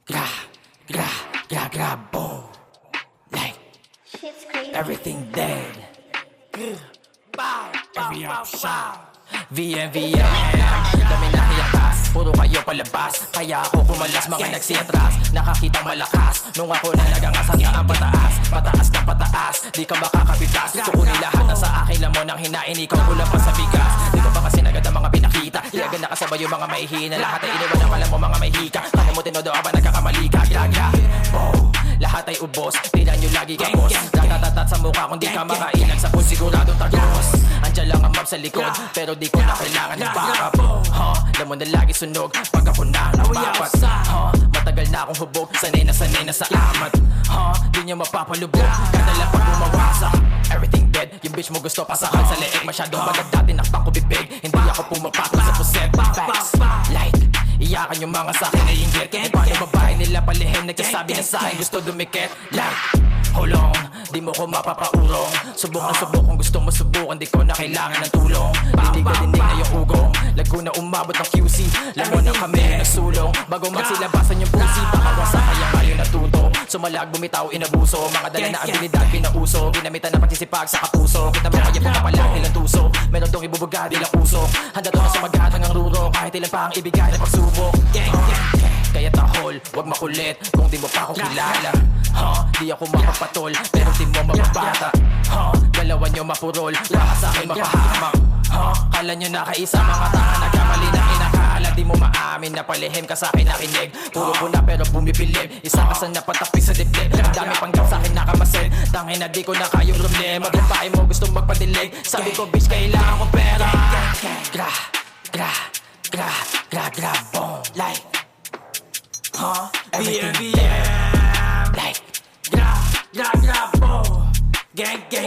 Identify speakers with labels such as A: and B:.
A: gra, gra, gra, gra, boom. Like
B: Shit's crazy.
A: everything dead. Bow, every option. VMVM, dami na hiyakas, puro kayo palabas. Kaya ako kumalas, mga nagsiatras. Nakakitang malakas, nung ako na nagangasang na ang pataas. Pataas na pataas, di ka makakapitas. Tukunin lahat na sa akin, lamon ang hinain. Ikaw kulang pa sa bigas. Di ko ba kasi nagad ang mga pinakita. Di agad nakasabay yung mga mahihina. Lahat ay iniwan ang alam mo mga mahihika. Kaya mo tinodo ba nagkakamali ka. Gra-gra, boom. Lahat ay ubos, tila nyo lagi kapos. Ratatatat sa mukha kung di ka makailag sa puso, siguradong tagos. Andiyan lang ang map sa likod, pero di ko na kailangan ng backup. Lamon na lagi sunog, pag ako na napapat. Matagal na akong hubog, sanay na sa amat. Di nyo mapapalubog, kadala pag bumawasak. Everything dead, yung bitch mo gusto pasakan sa leeg. Masyadong balag dati, nakpak ko bibig. Hindi ako pumapatol sa puset. Facts, light, iyakan yung mga sakin na inggit. E paano babae nila palihim, nagsasabi na sa'kin gusto dumikit. Like, hold on, di mo ko mapapaurong. Subok na subok kung gusto mo subukan, di ko na kailangan ng tulong. Dinig na yung ugong, lago na umabot ng QC. Lamon na kami nagsulong, bago magsilabasan yung pusi. Pakawasa kaya kayo natuto, sumalag bumitaw inabuso. Mga dala na abilidad pinauso, ginamitan na pagsisipag sa kapuso. Kita mo kaya pumapalang ilang tuso, meron tong ibubuga di lang puso. Handa to na sumagatan ng ruro, kahit ilan pa ang ibigay na pagsubok. Kaya tahol, wag makulit kung di mo pa ako kilala. Di ako makapatol, pero di mo mapabata. Dalawa nyo mapurol, lahat sa akin mapahamak. Kala nyo nakaisa, mga tanga nagkamali na kinakaala. Di mo maamin na palihim ka sa akin nakinig. Puro ko na pero bumibilib, isa ka sa napatakpi sa dibdib. Ang dami pang sa akin nakamasid, tangin na di ko na kayong problema. Babae mo gustong magpadilig, sabi ko bitch kailangan ko pera. Gra, gra, gra, gra, gra, boom. Like everything dead. Like gra, gra, gra, boom. Gang, gang.